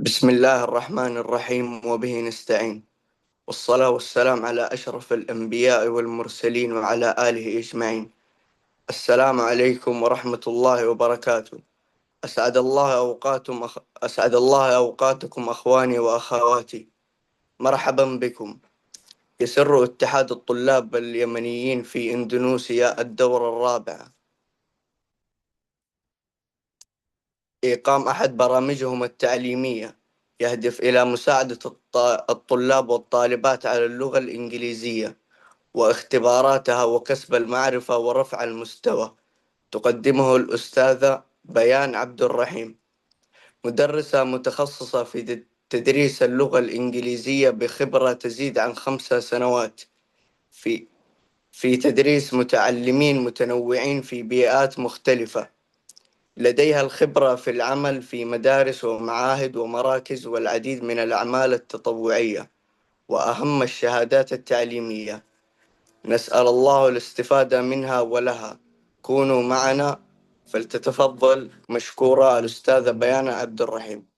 بسم الله الرحمن الرحيم وبه نستعين، والصلاة والسلام على أشرف الأنبياء والمرسلين وعلى آله أجمعين. السلام عليكم ورحمة الله وبركاته. أسعد الله أوقاتكم أخواني وأخواتي. مرحبا بكم. يسر اتحاد الطلاب اليمنيين في إندونيسيا الدورة الرابعة إقام أحد برامجهم التعليمية يهدف إلى مساعدة الطلاب والطالبات على اللغة الإنجليزية واختباراتها وكسب المعرفة ورفع المستوى. تقدمه الأستاذة بيان عبدالرحيم، مدرسة متخصصة في تدريس اللغة الإنجليزية بخبرة تزيد عن 5 سنوات في تدريس متعلمين متنوعين في بيئات مختلفة. لديها الخبرة في العمل في مدارس ومعاهد ومراكز والعديد من الأعمال التطوعية وأهم الشهادات التعليمية. نسأل الله الاستفادة منها ولها. كونوا معنا، فلتتفضل مشكورة الأستاذة بيان عبد الرحيم.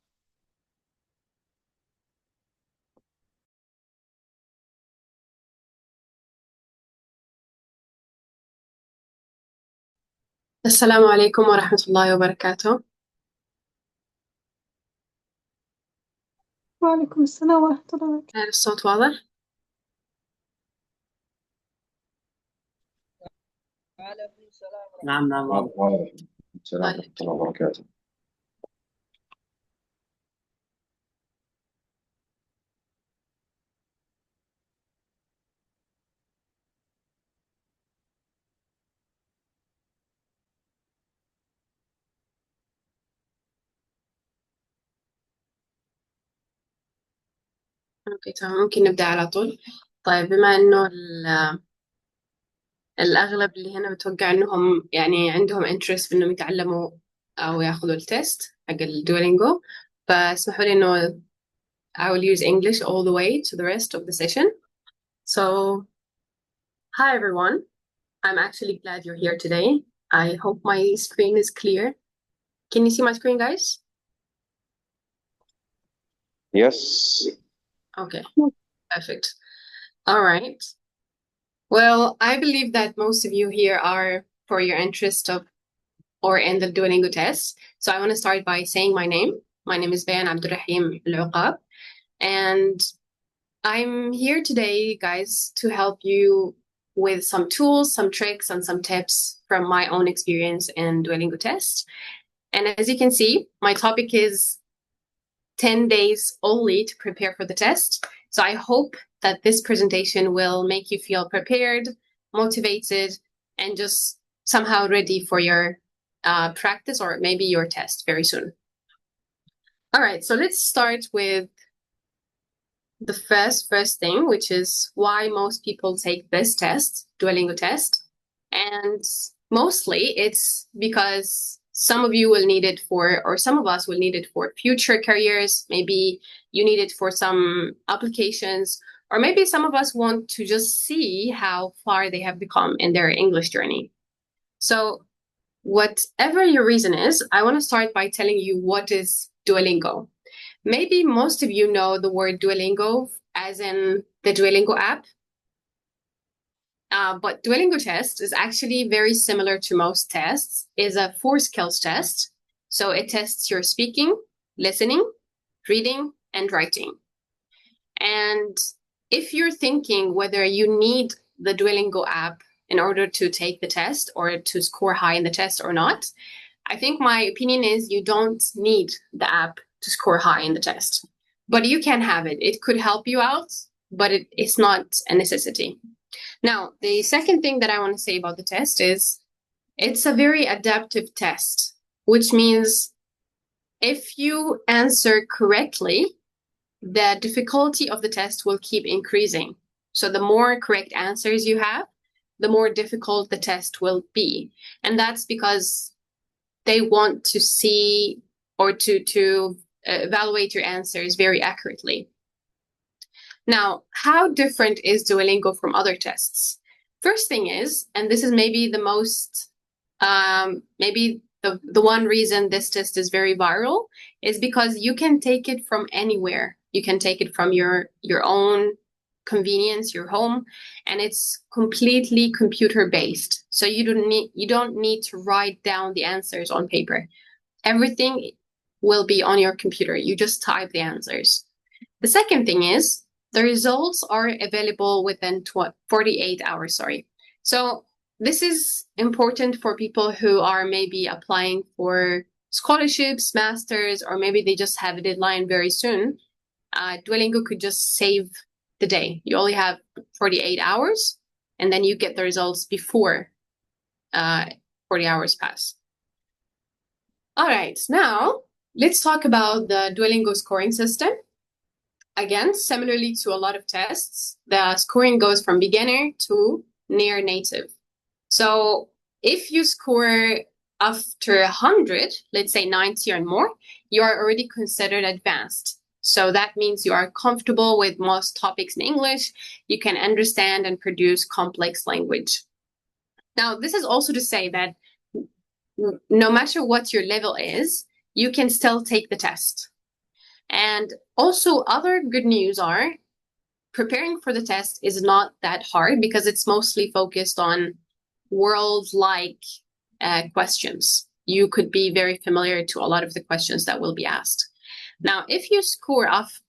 السلام عليكم ورحمة الله وبركاته. وعليكم السلام ورحمة الله وبركاته. هل الصوت واضح؟ نعم وعليكم السلام ورحمة الله وبركاته. أوكي تمام، ممكن نبدأ على طول. طيب، بما إنه الأغلب اللي هنا بتوقع إنهم يعني عندهم interest بإنهم يتعلموا أو ياخذوا التست حق الدولينجو، فاسمحوا لي إنه I will use English all the way to the rest of the session. So, hi everyone. I'm actually glad you're here today. I hope my screen is clear. Can you see my screen, guys? Yes. Okay, perfect. All right. Well, I believe that most of you here are for your interest of or in the Duolingo test. So I want to start by saying my name. My name is Bيان عبدالرحيم العقاب, and I'm here today, guys, to help you with some tools, some tricks, and some tips from my own experience in Duolingo test. And as you can see, my topic is 10 days only to prepare for the test. So I hope that this presentation will make you feel prepared, motivated, and just somehow ready for your practice or maybe your test very soon. All right, so let's start with the first thing, which is why most people take this test, Duolingo test. And mostly it's because some of you will need it for, or some of us will need it for future careers. Maybe you need it for some applications, or maybe some of us want to just see how far they have become in their English journey. So whatever your reason is, I want to start by telling you what is Duolingo. Maybe most of you know the word Duolingo as in the Duolingo app. But Duolingo test is actually very similar to most tests. It's a 4 skills test. So it tests your speaking, listening, reading, and writing. And if you're thinking whether you need the Duolingo app in order to take the test or to score high in the test or not, I think my opinion is you don't need the app to score high in the test. But you can have it. It could help you out, but it's not a necessity. Now, the second thing that I want to say about the test is it's a very adaptive test, which means if you answer correctly, the difficulty of the test will keep increasing. So the more correct answers you have, the more difficult the test will be. And that's because they want to see or to evaluate your answers very accurately. Now, how different is Duolingo from other tests? First thing is, and this is maybe the most, maybe the one reason this test is very viral is because you can take it from anywhere. You can take it from your own convenience, your home, and it's completely computer based. So you don't need to write down the answers on paper. Everything will be on your computer. You just type the answers. The second thing is the results are available within 48 hours. So this is important for people who are maybe applying for scholarships, masters, or maybe they just have a deadline very soon. Duolingo could just save the day. You only have 48 hours, and then you get the results before 40 hours pass. All right, now let's talk about the Duolingo scoring system. Again, similarly to a lot of tests, the scoring goes from beginner to near native. So if you score after 100, let's say 90 or more, you are already considered advanced. So that means you are comfortable with most topics in English. You can understand and produce complex language. Now, this is also to say that no matter what your level is, you can still take the test. And also other good news are preparing for the test is not that hard because it's mostly focused on world-like questions. You could be very familiar to a lot of the questions that will be asked. Now, if you score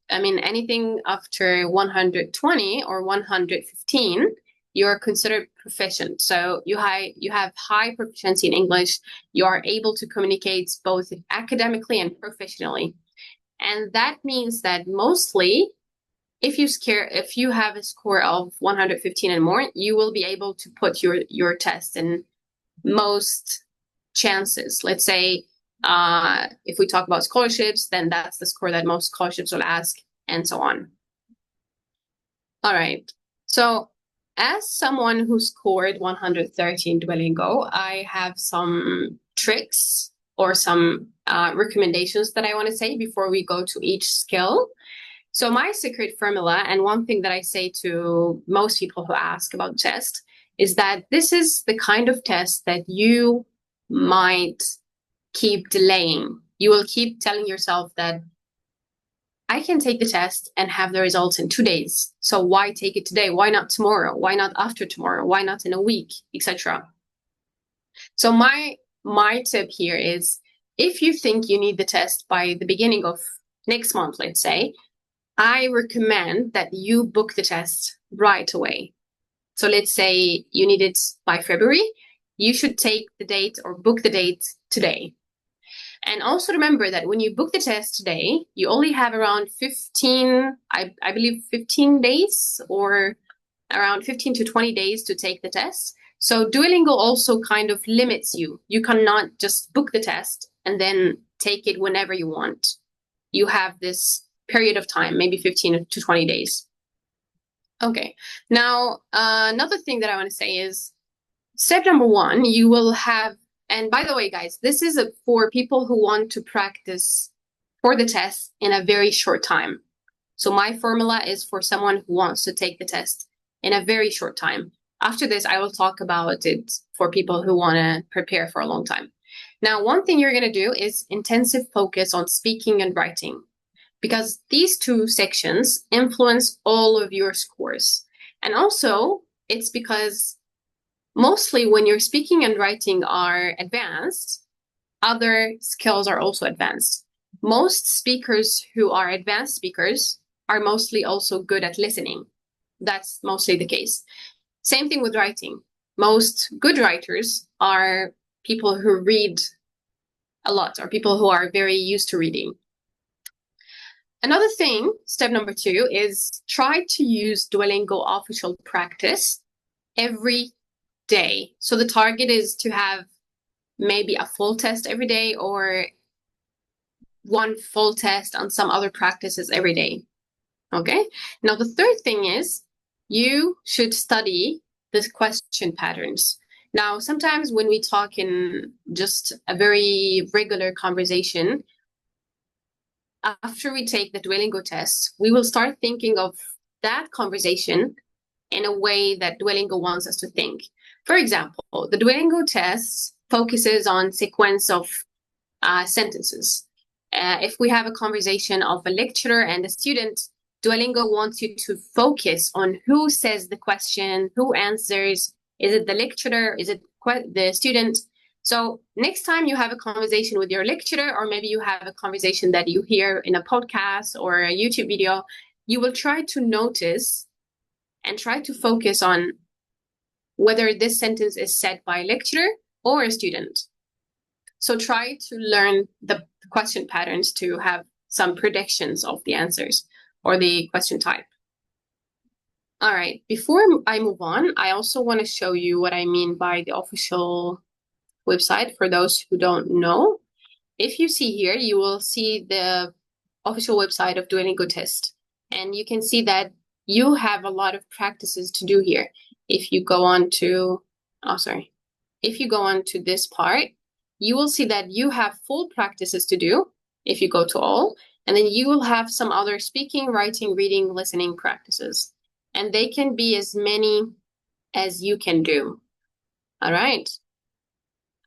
anything after 120 or 115, you're considered proficient. So you have high proficiency in English. You are able to communicate both academically and professionally. And that means that mostly, if you have a score of 115 and more, you will be able to put your test in most chances. Let's say, if we talk about scholarships, then that's the score that most scholarships will ask, and so on. All right. So as someone who scored 130 in Duolingo, I have some tricks or some recommendations that I want to say before we go to each skill. So my secret formula, and one thing that I say to most people who ask about the test, is that this is the kind of test that you might keep delaying. You will keep telling yourself that I can take the test and have the results in 2 days. So why take it today? Why not tomorrow? Why not after tomorrow? Why not in a week, etc.? So my tip here is, if you think you need the test by the beginning of next month, let's say, I recommend that you book the test right away. So let's say you need it by February, you should take the date or book the date today. And also remember that when you book the test today, you only have around 15 days or around 15 to 20 days to take the test. So Duolingo also kind of limits you. You cannot just book the test and then take it whenever you want. You have this period of time, maybe 15 to 20 days. Okay, now another thing that I want to say is step number 1, you will have, and by the way, guys, this is for people who want to practice for the test in a very short time. So my formula is for someone who wants to take the test in a very short time. After this, I will talk about it for people who want to prepare for a long time. Now, one thing you're going to do is intensive focus on speaking and writing, because these two sections influence all of your scores. And also, it's because mostly when your speaking and writing are advanced, other skills are also advanced. Most speakers who are advanced speakers are mostly also good at listening. That's mostly the case. Same thing with writing. Most good writers are people who read a lot, or people who are very used to reading. Another thing, step number 2, is try to use Duolingo official practice every day. So the target is to have maybe a full test every day or one full test on some other practices every day. Okay? Now the third thing is you should study the question patterns. Now, sometimes when we talk in just a very regular conversation, after we take the Duolingo test, we will start thinking of that conversation in a way that Duolingo wants us to think. For example, the Duolingo tests focuses on sequence of sentences. If we have a conversation of a lecturer and a student, Duolingo wants you to focus on who says the question, who answers. Is it the lecturer? Is it the student? So next time you have a conversation with your lecturer, or maybe you have a conversation that you hear in a podcast or a YouTube video, you will try to notice and try to focus on whether this sentence is said by a lecturer or a student. So try to learn the question patterns to have some predictions of the answers or the question type. All right, before I move on, I also want to show you what I mean by the official website for those who don't know. If you see here, you will see the official website of Duolingo Test. And you can see that you have a lot of practices to do here. If you go on to, if you go on to this part, you will see that you have full practices to do if you go to all, and then you will have some other speaking, writing, reading, listening practices. And they can be as many as you can do. All right.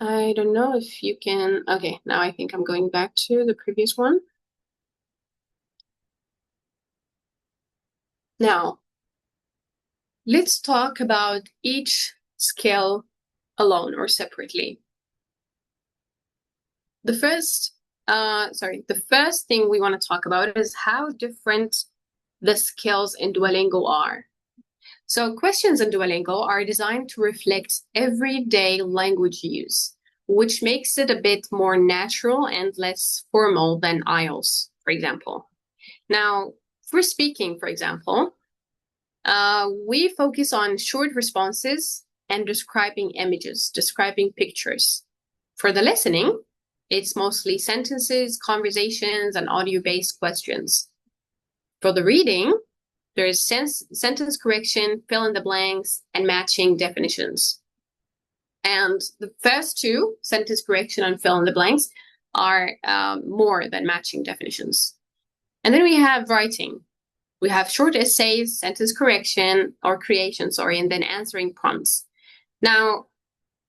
I don't know if you can, okay, now I think I'm going back to the previous one. Now, let's talk about each skill alone or separately. The first thing we want to talk about is how different the skills in Duolingo are. So questions in Duolingo are designed to reflect everyday language use, which makes it a bit more natural and less formal than IELTS, for example. Now, for speaking, for example, we focus on short responses and describing images, describing pictures. For the listening, it's mostly sentences, conversations, and audio-based questions. For the reading, there is sentence correction, fill in the blanks, and matching definitions. And the first two, sentence correction and fill in the blanks, are more than matching definitions. And then we have writing. We have short essays, sentence correction, or creation, and then answering prompts. Now,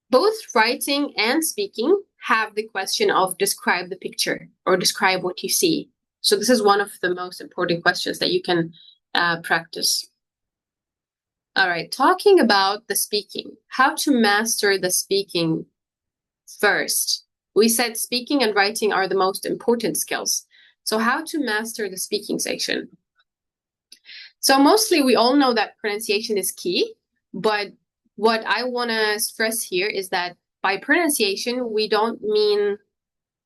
both writing and speaking have the question of describe the picture or describe what you see. So this is one of the most important questions that you can practice. All right, talking about the speaking, how to master the speaking first. We said speaking and writing are the most important skills. So how to master the speaking section? So mostly we all know that pronunciation is key, but what I want to stress here is that by pronunciation, we don't mean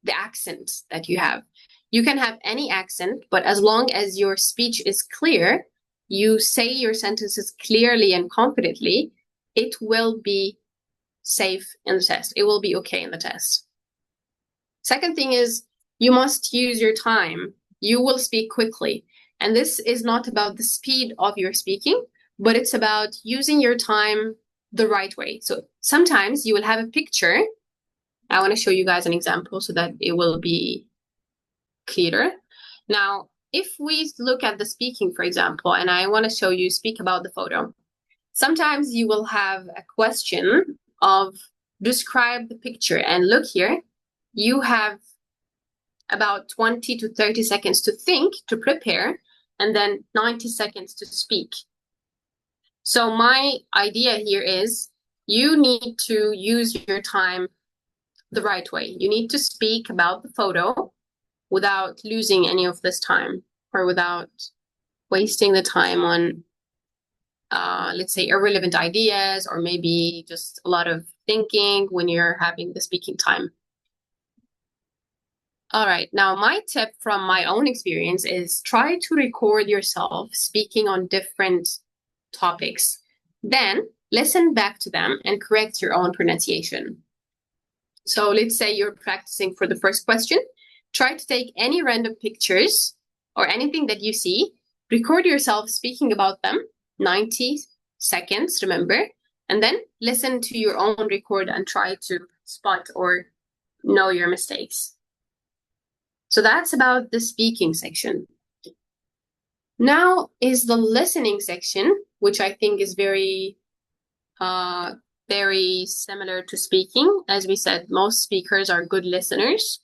the accent that you have. You can have any accent, but as long as your speech is clear, you say your sentences clearly and confidently, it will be safe in the test. It will be okay in the test. Second thing is you must use your time. You will speak quickly. And this is not about the speed of your speaking, but it's about using your time the right way. So sometimes you will have a picture. I want to show you guys an example so that it will be clearer. Now, if we look at the speaking, for example, and I want to show you speak about the photo, sometimes you will have a question of describe the picture. And look here, you have about 20 to 30 seconds to think, to prepare, and then 90 seconds to speak. So my idea here is you need to use your time the right way. You need to speak about the photo without losing any of this time or without wasting the time on, let's say, irrelevant ideas or maybe just a lot of thinking when you're having the speaking time. All right, now my tip from my own experience is try to record yourself speaking on different topics. Then listen back to them and correct your own pronunciation. So let's say you're practicing for the first question. Try to take any random pictures or anything that you see. Record yourself speaking about them, 90 seconds, remember, and then listen to your own record and try to spot or know your mistakes. So that's about the speaking section. Now is the listening section, which I think is very very similar to speaking. As we said, most speakers are good listeners.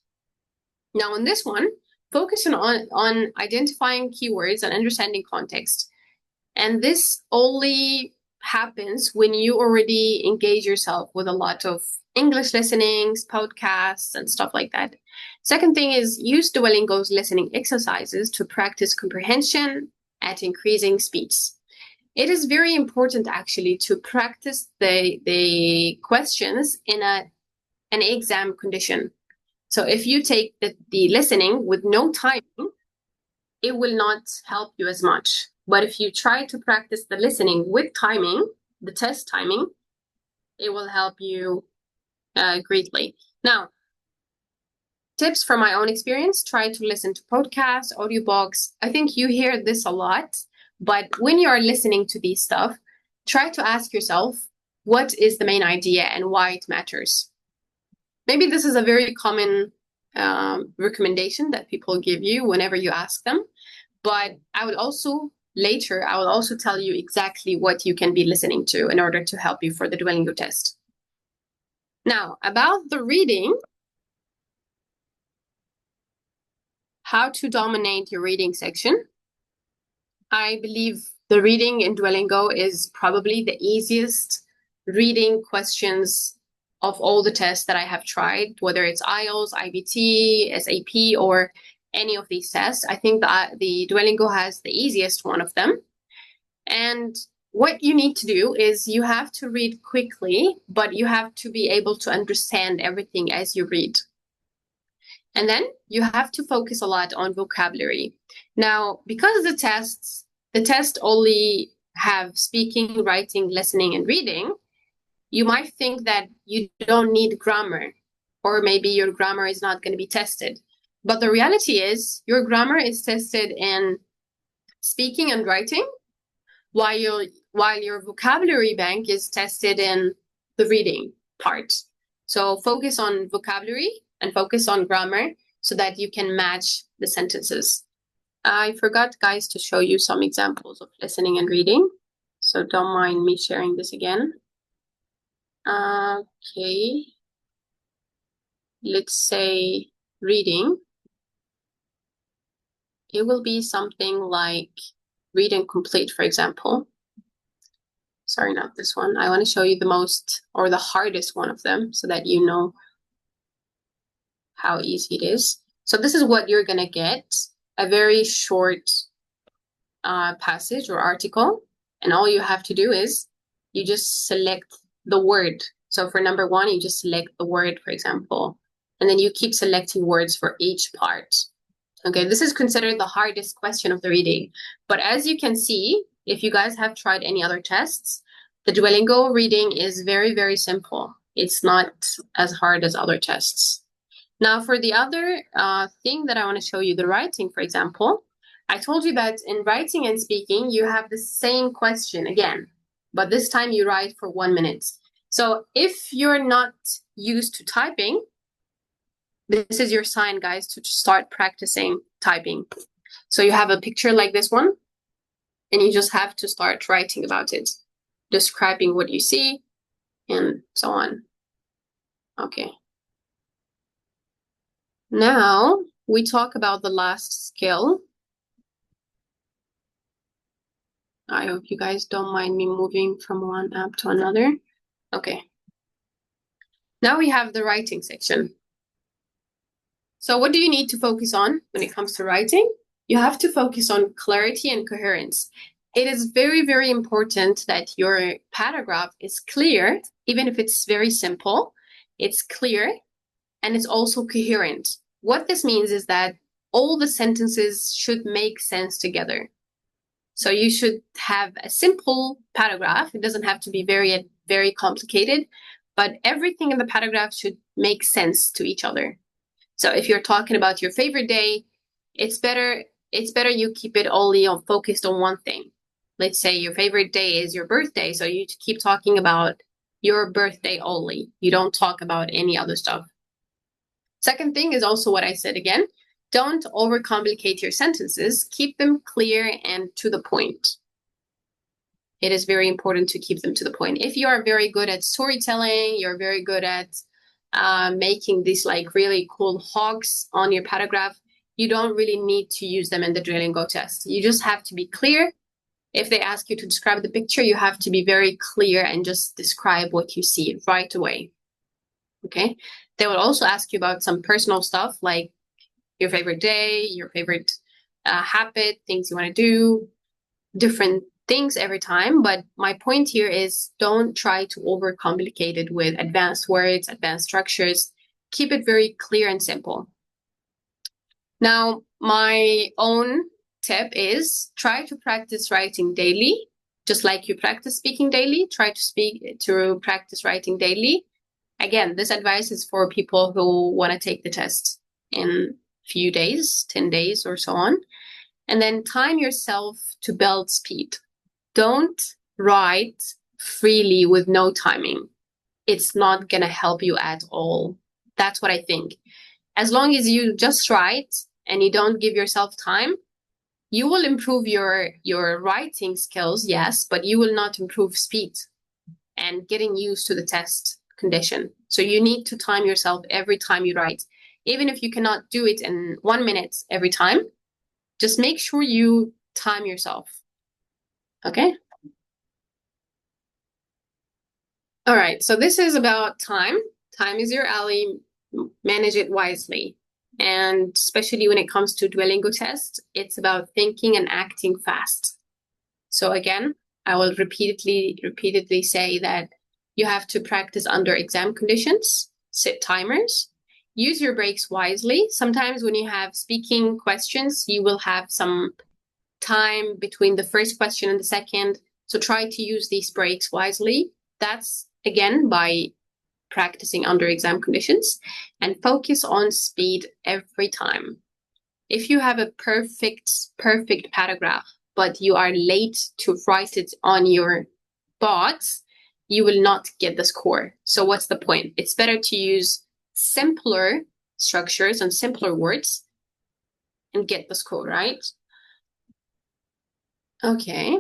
Now, on this one, focus on identifying keywords and understanding context. And this only happens when you already engage yourself with a lot of English listenings, podcasts, and stuff like that. Second thing is use Duolingo's listening exercises to practice comprehension at increasing speeds. It is very important actually to practice the questions in an exam condition. So if you take the listening with no timing, it will not help you as much. But if you try to practice the listening with timing, the test timing, it will help you greatly. Now, tips from my own experience, try to listen to podcasts, audiobooks. I think you hear this a lot, but when you are listening to these stuff, try to ask yourself, what is the main idea and why it matters? Maybe this is a very common recommendation that people give you whenever you ask them, but I will also tell you exactly what you can be listening to in order to help you for the Duolingo test. Now, about the reading, how to dominate your reading section. I believe the reading in Duolingo is probably the easiest reading questions of all the tests that I have tried, whether it's IELTS, IBT, SAP, or any of these tests. I think the Duolingo has the easiest one of them. And what you need to do is you have to read quickly, but you have to be able to understand everything as you read. And then you have to focus a lot on vocabulary. Now, because the test only have speaking, writing, listening, and reading, you might think that you don't need grammar, or maybe your grammar is not going to be tested. But the reality is your grammar is tested in speaking and writing, while your vocabulary bank is tested in the reading part. So focus on vocabulary and focus on grammar so that you can match the sentences. I forgot, guys, to show you some examples of listening and reading. So don't mind me sharing this again. Okay. Let's say reading. It will be something like read and complete, for example. Sorry, not this one. I want to show you the most or the hardest one of them so that you know how easy it is. So this is what you're going to get, a very short passage or article. And all you have to do is you just select the word. So for number one, you just select the word, for example, and then you keep selecting words for each part. Okay, this is considered the hardest question of the reading. But as you can see, if you guys have tried any other tests, the Duolingo reading is very, very simple. It's not as hard as other tests. Now, for the other thing that I want to show you, the writing, for example, I told you that in writing and speaking, you have the same question again, but this time you write for 1 minute. So if you're not used to typing, this is your sign, guys, to start practicing typing. So you have a picture like this one, and you just have to start writing about it, describing what you see, and so on. Okay. Now we talk about the last skill. I hope you guys don't mind me moving from one app to another. Okay. Now we have the writing section. So what do you need to focus on when it comes to writing? You have to focus on clarity and coherence. It is very, very important that your paragraph is clear, even if it's very simple. It's clear and it's also coherent. What this means is that all the sentences should make sense together. So you should have a simple paragraph. It doesn't have to be very, very complicated, but everything in the paragraph should make sense to each other. So if you're talking about your favorite day, it's better you keep it only focused on one thing. Let's say your favorite day is your birthday, so you keep talking about your birthday only. You don't talk about any other stuff. Second thing is also what I said again. Don't overcomplicate your sentences. Keep them clear and to the point. it is very important to keep them to the point. If you are very good at storytelling, you're very good at making these like really cool hogs on your paragraph, you don't really need to use them in the Duolingo test. You just have to be clear. If they ask you to describe the picture, you have to be very clear and just describe what you see right away. Okay? They will also ask you about some personal stuff like your favorite day, your favorite habit, things you want to do, different things every time. But my point here is don't try to overcomplicate it with advanced words, advanced structures. Keep it very clear and simple. Now, my own tip is try to practice writing daily, just like you practice speaking daily. Try to practice writing daily. Again, this advice is for people who want to take the test in a few days, 10 days or so on. And then time yourself to build speed. Don't write freely with no timing. It's not going to help you at all. That's what I think. As long as you just write and you don't give yourself time, you will improve your writing skills, yes, but you will not improve speed and getting used to the test condition. So you need to time yourself every time you write. Even if you cannot do it in 1 minute every time, just make sure you time yourself. Okay? All right, so this is about time. Time is your ally. Manage it wisely. And especially when it comes to Duolingo tests, it's about thinking and acting fast. So again, I will repeatedly say that you have to practice under exam conditions, set timers, use your breaks wisely. Sometimes when you have speaking questions, you will have some time between the first question and the second. So try to use these breaks wisely. That's, again, by practicing under exam conditions, and focus on speed every time. If you have a perfect paragraph, but you are late to write it on your bots, you will not get the score. So what's the point? It's better to use simpler structures and simpler words and get the score, right? Okay.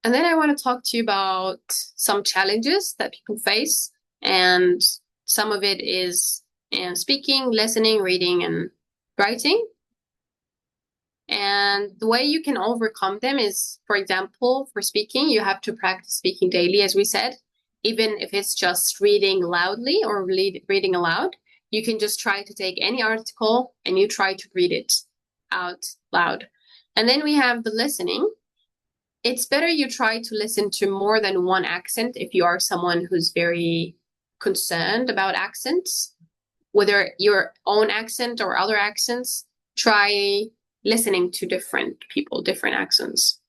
And then I want to talk to you about some challenges that people face. And some of it is speaking, listening, reading, and writing. And the way you can overcome them is, for example, for speaking, you have to practice speaking daily, as we said. Even if it's just reading loudly or reading aloud, you can just try to take any article and you try to read it out loud. And then we have the listening. It's better you try to listen to more than one accent if you are someone who's very concerned about accents, whether your own accent or other accents. Try listening to different people, different accents.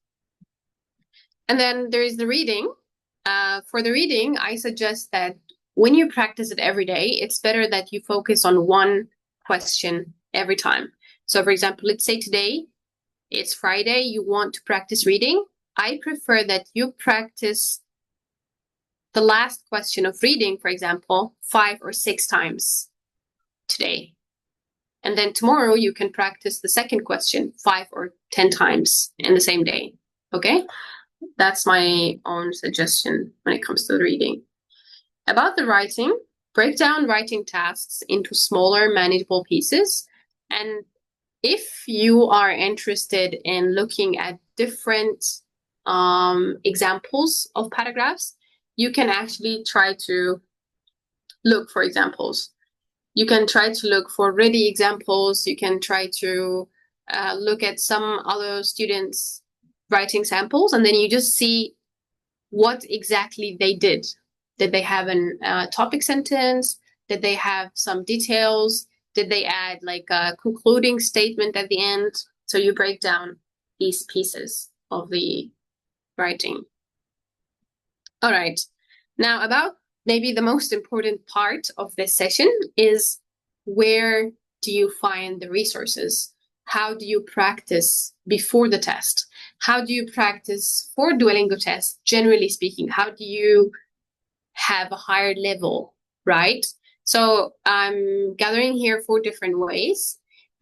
And then there is the reading. For the reading, I suggest that when you practice it every day, it's better that you focus on one question every time. So for example, let's say today it's Friday, you want to practice reading. I prefer that you practice the last question of reading, for example, 5 or 6 times today. And then tomorrow you can practice the second question 5 or 10 times in the same day. Okay? That's my own suggestion when it comes to the reading. About the writing, break down writing tasks into smaller, manageable pieces. And if you are interested in looking at different examples of paragraphs, you can actually try to look for examples. You can try to look for ready examples. You can try to look at some other students' writing samples, and then you just see what exactly they did. Did they have a topic sentence? Did they have some details? Did they add like a concluding statement at the end? So you break down these pieces of the writing. All right. Now about maybe the most important part of this session is, where do you find the resources? How do you practice before the test? How do you practice for Duolingo tests, generally speaking? How do you have a higher level, right? So I'm gathering here 4 different ways.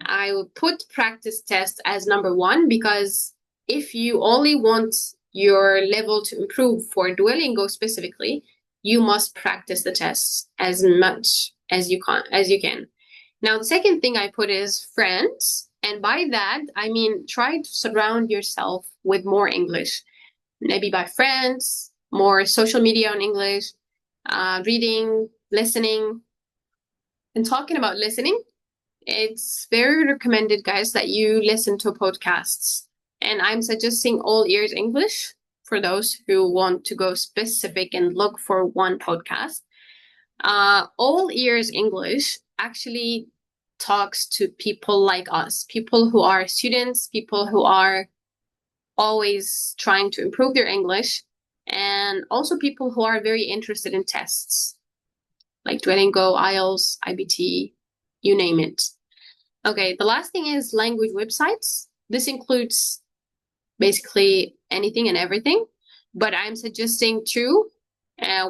I will put practice test as number 1, because if you only want your level to improve for Duolingo specifically, you must practice the tests as much as you can. Now, the second thing I put is friends. And by that, I mean, try to surround yourself with more English, maybe by friends, more social media on English, reading, listening. And talking about listening, it's very recommended, guys, that you listen to podcasts. And I'm suggesting All Ears English for those who want to go specific and look for one podcast. All Ears English actually talks to people like us, people who are students, people who are always trying to improve their English, and also people who are very interested in tests, like Duolingo, IELTS, IBT, you name it. Okay, the last thing is language websites. This includes basically anything and everything, but I'm suggesting two.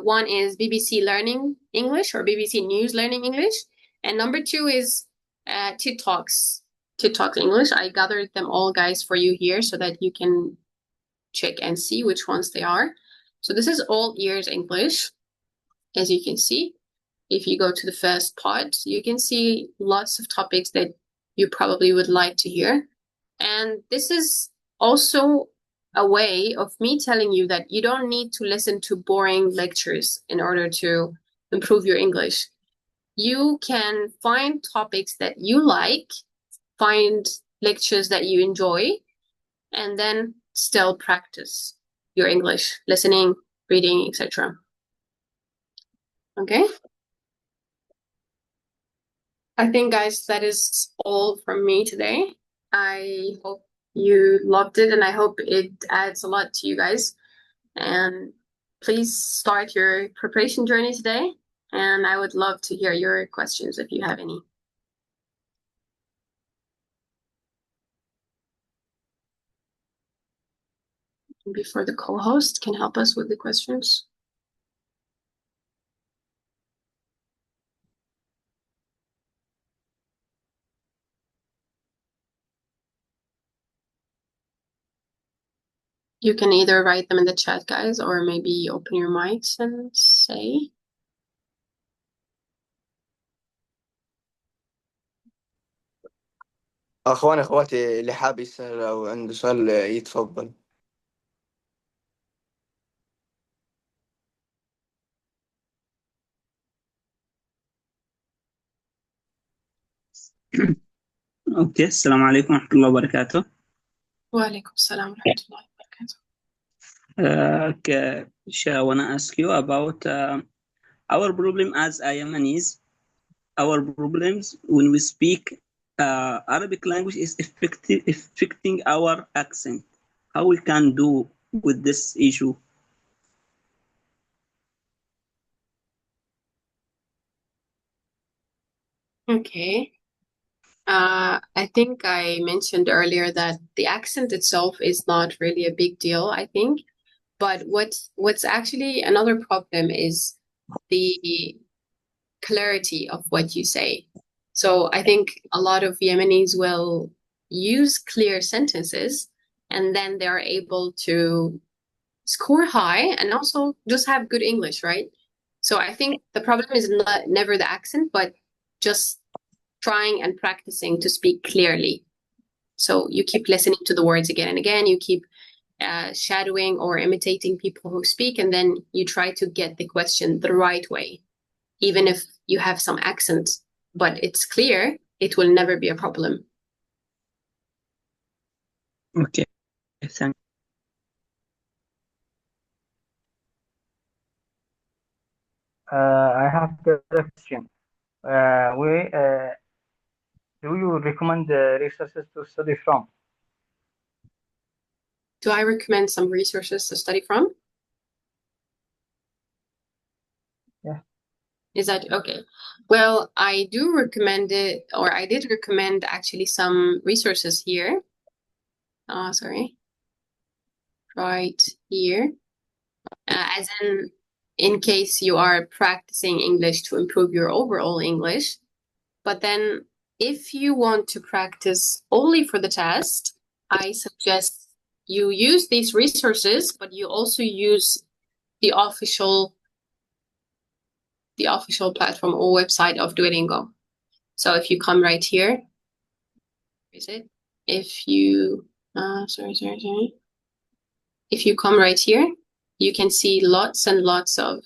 One is BBC Learning English or BBC News Learning English, and number two is TED Talks English. I gathered them all, guys, for you here so that you can check and see which ones they are. So this is All Ears English, as you can see. If you go to the first part, you can see lots of topics that you probably would like to hear. And this is also a way of me telling you that you don't need to listen to boring lectures in order to improve your English. You can find topics that you like, find lectures that you enjoy, and then still practice your English, listening, reading, etc. Okay? I think, guys, that is all from me today. I hope you loved it, and I hope it adds a lot to you guys. And please start your preparation journey today, and I would love to hear your questions if you have any. Before the co-host can help us with the questions. You can either write them in the chat, guys, or maybe open your mics and say. أخواني أخواتي اللي حاب يسأل أو عنده سؤال يتفضل. Okay, Assalamu alaikum wa rahmatullahi wa barakatuh. وعليكم السلام ورحمة الله وبركاته. Okay, I want to ask you about our problem as Yemenis. Our problems when we speak Arabic language is affecting our accent. How we can do with this issue? Okay. I think I mentioned earlier that the accent itself is not really a big deal, I think. But what's actually another problem is the clarity of what you say. So I think a lot of Yemenis will use clear sentences, and then they're able to score high and also just have good English, right? So I think the problem is never the accent, but just trying and practicing to speak clearly. So you keep listening to the words again and again, you keep shadowing or imitating people who speak, and then you try to get the question the right way. Even if you have some accent, but it's clear, it will never be a problem. Okay, thank I have a question. Do you recommend resources to study from? Do I recommend some resources to study from? Yeah. Is that okay? Well, I do recommend it, or I did recommend actually some resources here. Sorry. Right here. As in case you are practicing English to improve your overall English. But then if you want to practice only for the test, I suggest you use these resources, but you also use the official platform or website of Duolingo. So if you come right here, where is it? If you, If you come right here, you can see lots and lots of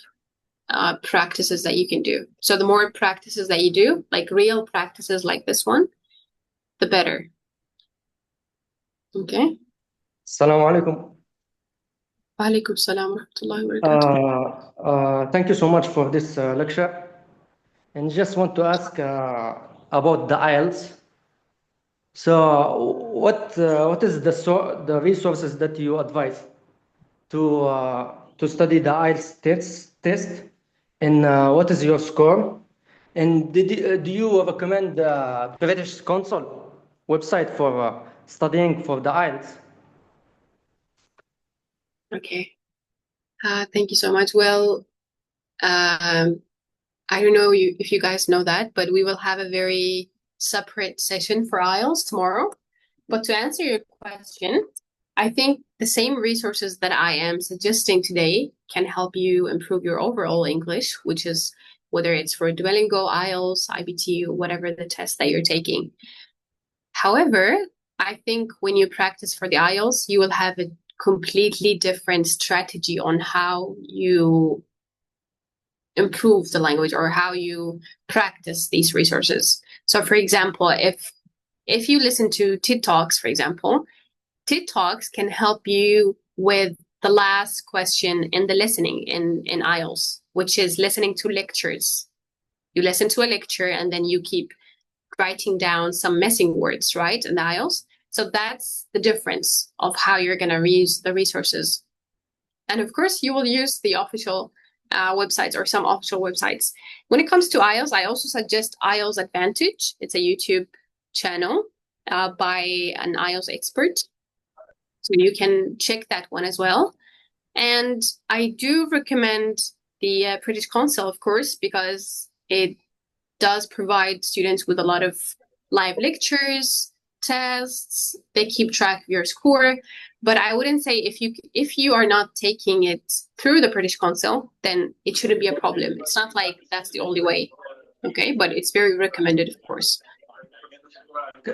practices that you can do. So the more practices that you do, like real practices like this one, the better. Okay. Assalamu alaikum. Wa alaikum salam wa rahmatullahi wa barakatuh. Thank you so much for this lecture. And just want to ask about the IELTS. So, what is the resources that you advise to study the IELTS test? And what is your score? And do you recommend the British Council website for studying for the IELTS? Okay. Thank you so much. Well, I don't know if you guys know that, but we will have a very separate session for IELTS tomorrow. But to answer your question, I think the same resources that I am suggesting today can help you improve your overall English, which is whether it's for Duolingo, IELTS, IBT, or whatever the test that you're taking. However, I think when you practice for the IELTS, you will have a completely different strategy on how you improve the language or how you practice these resources. So for example, if you listen to TED Talks, for example, TED Talks can help you with the last question in the listening in IELTS, which is listening to lectures. You listen to a lecture and then you keep writing down some missing words, right, in the IELTS. So that's the difference of how you're going to use the resources. And of course, you will use the official websites or some official websites. When it comes to IELTS, I also suggest IELTS Advantage. It's a YouTube channel by an IELTS expert. So you can check that one as well. And I do recommend the British Council, of course, because it does provide students with a lot of live lectures, tests. They keep track of your score. But I wouldn't say if you are not taking it through the British Council, then it shouldn't be a problem. It's not like that's the only way. Okay, but it's very recommended, of course.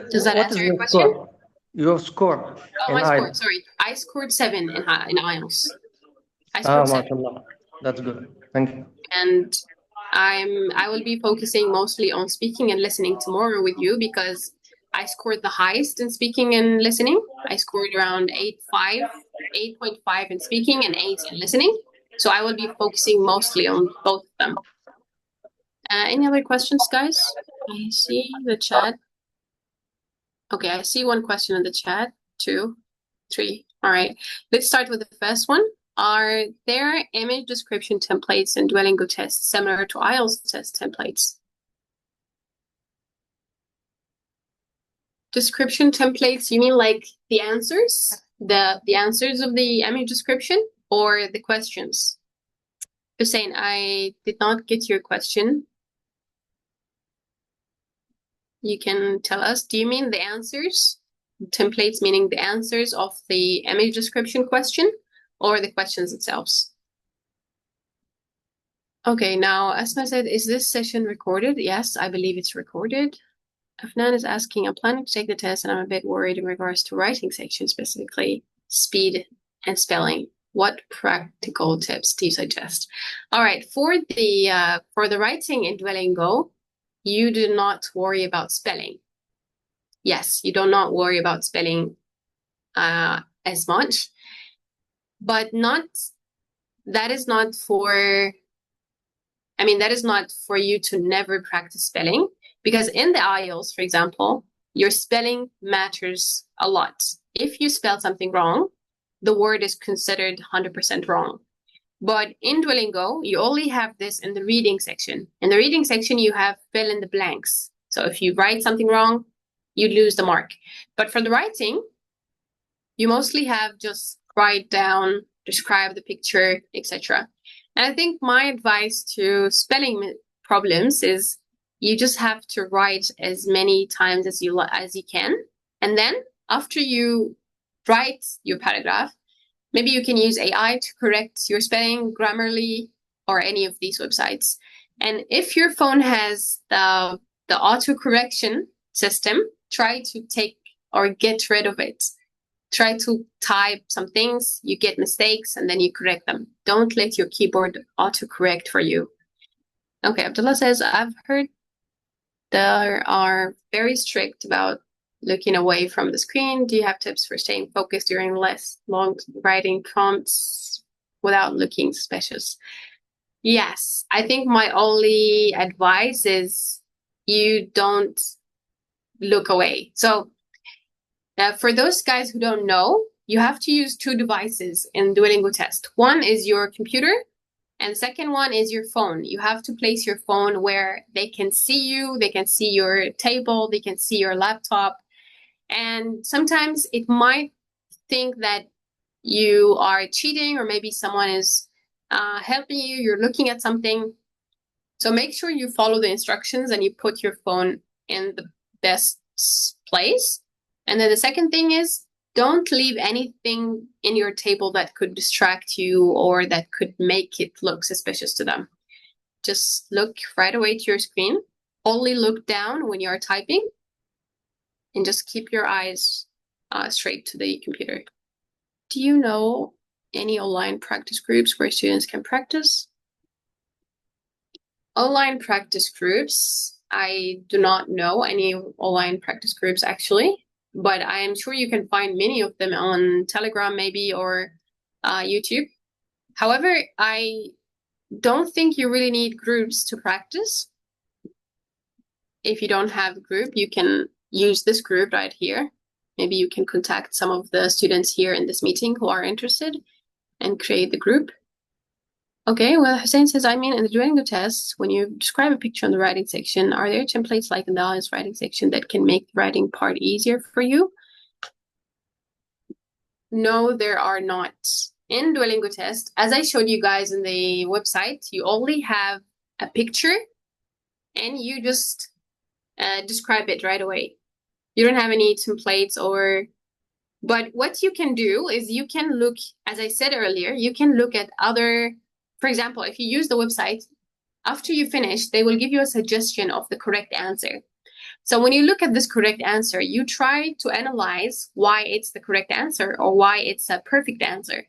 Does that answer your question? Score? Your score? Oh, my score. Sorry, I scored 7 in IELTS. I scored 7. MashaAllah. That's good. Thank you. And I will be focusing mostly on speaking and listening tomorrow with you because I scored the highest in speaking and listening. I scored around 8.5 in speaking and 8 in listening. So I will be focusing mostly on both of them. Any other questions, guys? I see the chat. Okay, I see one question in the chat. 2, 3. All right. Let's start with the first one. Are there image description templates in Duolingo tests similar to IELTS test templates? Description templates, you mean like the answers? The answers of the image description or the questions? Hussein, I did not get your question. You can tell us. Do you mean the answers? Templates meaning the answers of the image description question or the questions themselves? Okay, now Asma said, is this session recorded? Yes, I believe it's recorded. Afnan is asking, I'm planning to take the test and I'm a bit worried in regards to writing section, specifically speed and spelling. What practical tips do you suggest? All right, for the writing in Duolingo, you do not worry about spelling. Yes, you do not worry about spelling as much, but that is not for you to never practice spelling, because in the IELTS, for example, your spelling matters a lot. If you spell something wrong, the word is considered 100% wrong. But in Duolingo, you only have this in the reading section. In the reading section, you have fill in the blanks. So if you write something wrong, you lose the mark. But for the writing, you mostly have just write down, describe the picture, etc. And I think my advice to spelling problems is you just have to write as many times as you can. And then after you write your paragraph. Maybe you can use AI to correct your spelling, Grammarly, or any of these websites. And if your phone has the auto-correction system, try to take or get rid of it. Try to type some things, you get mistakes, and then you correct them. Don't let your keyboard auto-correct for you. Okay, Abdullah says, I've heard they are very strict about looking away from the screen. Do you have tips for staying focused during less long writing prompts without looking suspicious? Yes, I think my only advice is you don't look away. So for those guys who don't know, you have to use 2 devices in Duolingo Test. One is your computer, and the second one is your phone. You have to place your phone where they can see you, they can see your table, they can see your laptop. And sometimes it might think that you are cheating, or maybe someone is helping you, you're looking at something. So make sure you follow the instructions and you put your phone in the best place. And then the second thing is, don't leave anything in your table that could distract you or that could make it look suspicious to them. Just look right away to your screen. Only look down when you are typing, and just keep your eyes straight to the computer. Do you know any online practice groups where students can practice? Online practice groups, I do not know any online practice groups actually, but I am sure you can find many of them on Telegram maybe, or YouTube. However, I don't think you really need groups to practice. If you don't have a group, you can use this group right here. Maybe you can contact some of the students here in this meeting who are interested and create the group. Okay, well, Hussein says, I mean, in the Duolingo tests, when you describe a picture in the writing section, are there templates like in the IELTS writing section that can make the writing part easier for you? No, there are not. In Duolingo test, as I showed you guys in the website, you only have a picture and you just describe it right away. You don't have any templates but what you can do is you can look, as I said earlier, you can look at other, for example, if you use the website, after you finish, they will give you a suggestion of the correct answer. So when you look at this correct answer, you try to analyze why it's the correct answer or why it's a perfect answer.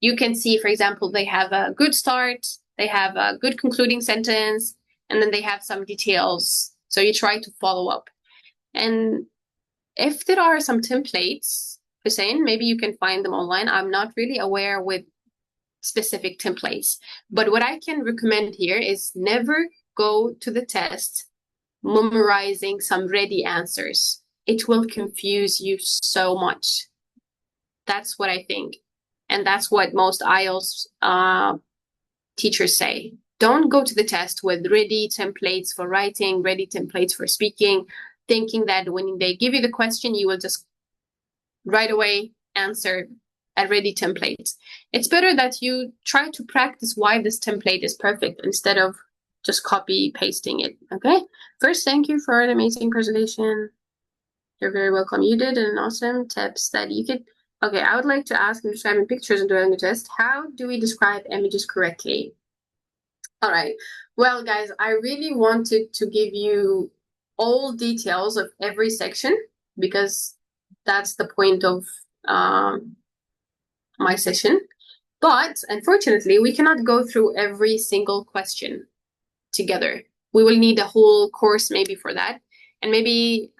You can see, for example, they have a good start, they have a good concluding sentence, and then they have some details. So you try to follow up. And if there are some templates, Hussein, maybe you can find them online. I'm not really aware with specific templates. But what I can recommend here is never go to the test memorizing some ready answers. It will confuse you so much. That's what I think. And that's what most IELTS teachers say. Don't go to the test with ready templates for writing, ready templates for speaking, thinking that when they give you the question, you will just right away answer a ready template. It's better that you try to practice why this template is perfect instead of just copy pasting it. Okay. First, thank you for an amazing presentation. You're very welcome. You did an awesome tips that you could. Okay, I would like to ask in describing pictures and doing the test, how do we describe images correctly? All right. Well, guys, I really wanted to give you all details of every section because that's the point of my session. But unfortunately, we cannot go through every single question together. We will need a whole course maybe for that. And maybe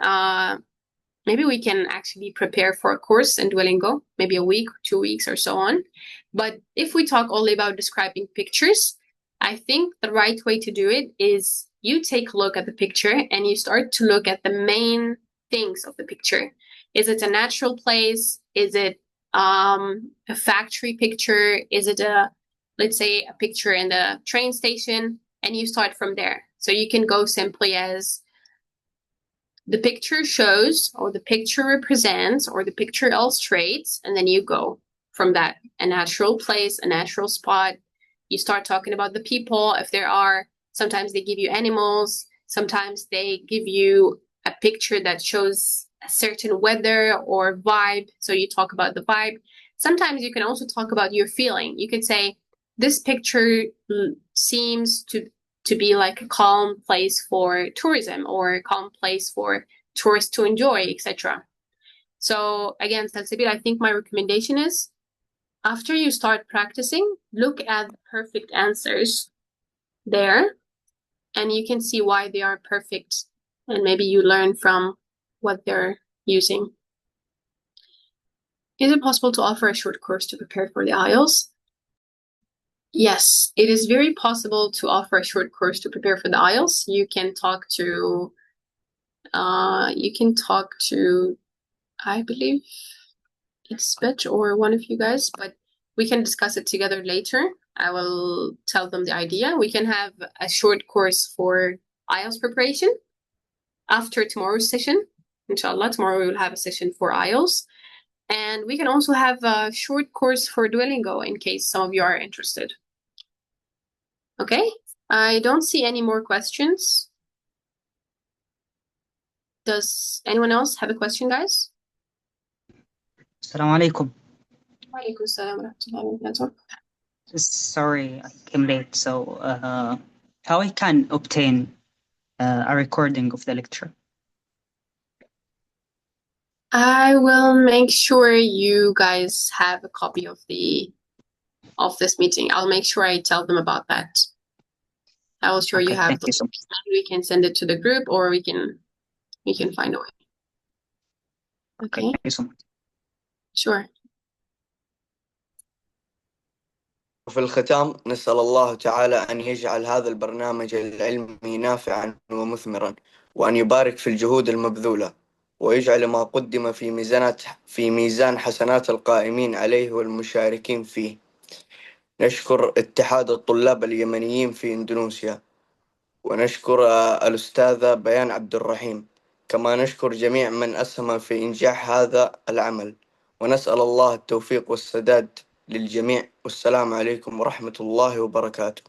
we can actually prepare for a course in Duolingo, maybe a week, 2 weeks, or so on. But if we talk only about describing pictures, I think the right way to do it is you take a look at the picture and you start to look at the main things of the picture. Is it a natural place? Is it a factory picture? Is it let's say, a picture in the train station? And you start from there. So you can go simply as the picture shows, or the picture represents, or the picture illustrates, and then you go from that. A natural place, a natural spot. You start talking about the people. If there are, sometimes they give you animals. Sometimes they give you a picture that shows a certain weather or vibe. So you talk about the vibe. Sometimes you can also talk about your feeling. You could say, this picture seems to be like a calm place for tourism or a calm place for tourists to enjoy, etc. So again, Salsabil, I think my recommendation is, after you start practicing, look at the perfect answers there, and you can see why they are perfect, and maybe you learn from what they're using. Is it possible to offer a short course to prepare for the IELTS? Yes, it is very possible to offer a short course to prepare for the IELTS. You can talk to, I believe it's Betch or one of you guys, but we can discuss it together later. I will tell them the idea. We can have a short course for IELTS preparation after tomorrow's session. Inshallah, tomorrow we will have a session for IELTS. And we can also have a short course for Duolingo in case some of you are interested. Okay, I don't see any more questions. Does anyone else have a question, guys? Assalamu alaikum. Walaikum assalam wa rahmatullahi wa barakatuh. Sorry, I came late. So, how I can obtain a recording of the lecture? I will make sure you guys have a copy of this meeting. I'll make sure I tell them about that. I will sure you have Thank you so much. we can send it to the group, or we can find a way. Okay, Thank you so much. sure. وفي الختام نسأل الله تعالى أن يجعل هذا البرنامج العلمي نافعا ومثمرا، وأن يبارك في الجهود المبذولة، ويجعل ما قدم في ميزان حسنات القائمين عليه والمشاركين فيه. نشكر اتحاد الطلاب اليمنيين في إندونيسيا، ونشكر الأستاذة بيان عبدالرحيم، كما نشكر جميع من أسهم في إنجاح هذا العمل، ونسأل الله التوفيق والسداد للجميع. والسلام عليكم ورحمة الله وبركاته.